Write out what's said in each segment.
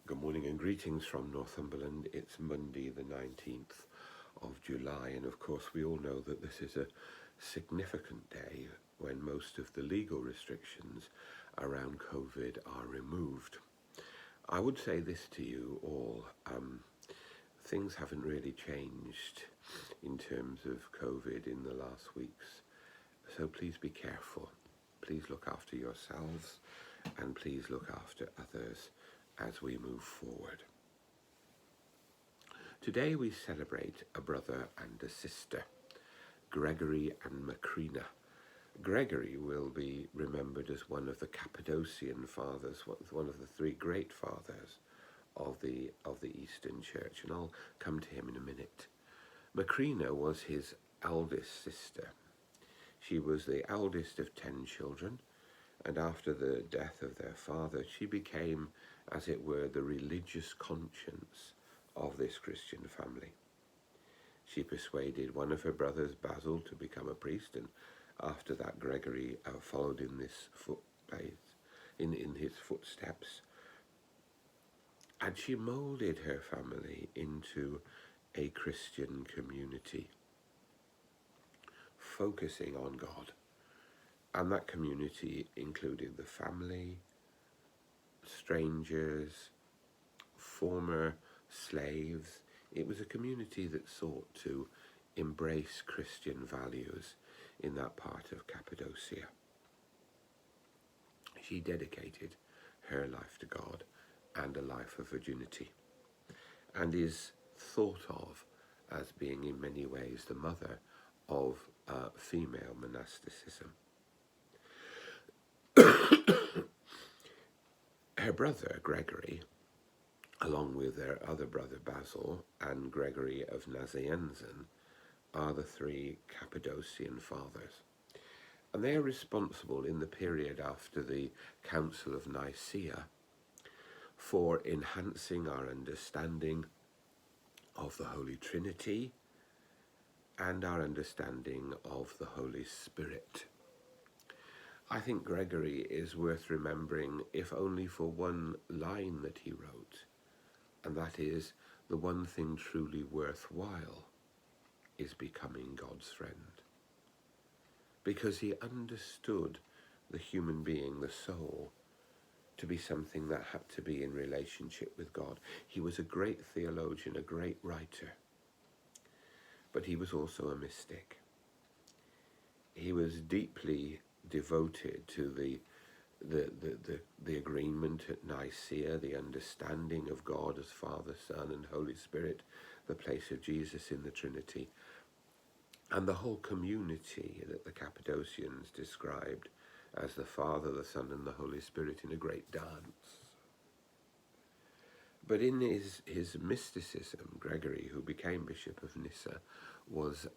Good morning and greetings from Northumberland. It's Monday the 19th of July, and of course we all know that this is a significant day when most of the legal restrictions around COVID are removed. I would say this to you all, things haven't really changed in terms of COVID in the last weeks, so please be careful. Please look after yourselves and please look after others as we move forward. Today we celebrate a brother and a sister, Gregory and Macrina. Gregory will be remembered as one of the Cappadocian fathers, one of the three great fathers of the Eastern Church, and I'll come to him in a minute. Macrina was his eldest sister. She was the eldest of 10 children, and after the death of their father, she became, as it were, the religious conscience of this Christian family. She persuaded one of her brothers, Basil, to become a priest, and after that, Gregory followed in this in his footsteps. And she molded her family into a Christian community, focusing on God. And that community included the family, strangers, former slaves. It was a community that sought to embrace Christian values in that part of Cappadocia. She dedicated her life to God and a life of virginity, and is thought of as being in many ways the mother of female monasticism. Her brother, Gregory, along with their other brother Basil and Gregory of Nazianzen, are the three Cappadocian fathers. And they are responsible in the period after the Council of Nicaea for enhancing our understanding of the Holy Trinity and our understanding of the Holy Spirit. I think Gregory is worth remembering, if only for one line that he wrote, and that is, the one thing truly worthwhile is becoming God's friend. Because he understood the human being, the soul, to be something that had to be in relationship with God. He was a great theologian, a great writer, but he was also a mystic. He was deeply devoted to the agreement at Nicaea, the understanding of God as Father, Son, and Holy Spirit, the place of Jesus in the Trinity, and the whole community that the Cappadocians described as the Father, the Son, and the Holy Spirit in a great dance. But in his mysticism, Gregory, who became Bishop of Nyssa, was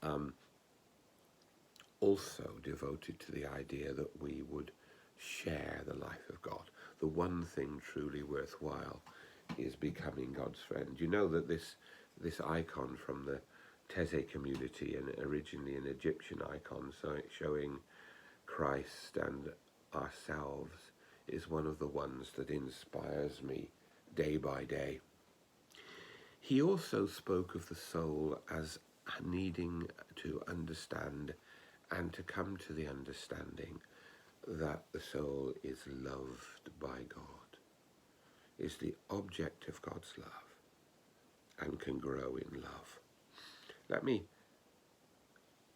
also devoted to the idea that we would share the life of God. The one thing truly worthwhile is becoming God's friend. You know that this icon from the Taizé community, and originally an Egyptian icon showing Christ and ourselves, is one of the ones that inspires me day by day. He also spoke of the soul as needing to understand and to come to the understanding that the soul is loved by God, is the object of God's love, and can grow in love. Let me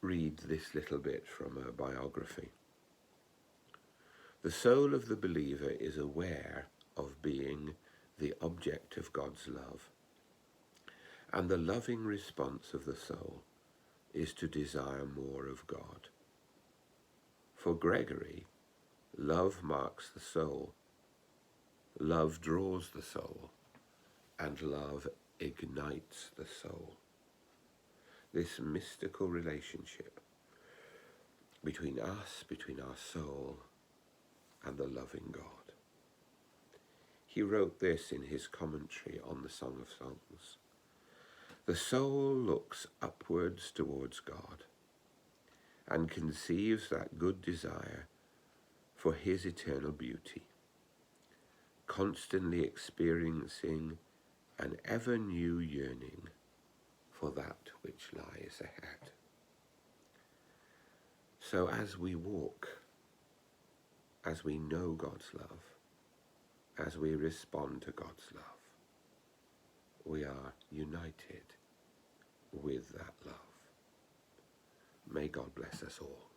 read this little bit from a biography. The soul of the believer is aware of being the object of God's love, and the loving response of the soul is to desire more of God. For Gregory, love marks the soul, love draws the soul, and love ignites the soul. This mystical relationship between us, between our soul, and the loving God. He wrote this in his commentary on the Song of Songs. The soul looks upwards towards God and conceives that good desire for his eternal beauty. constantly experiencing an ever new yearning for that which lies ahead. So as we walk, as we know God's love, as we respond to God's love, we are united with that love. May God bless us all.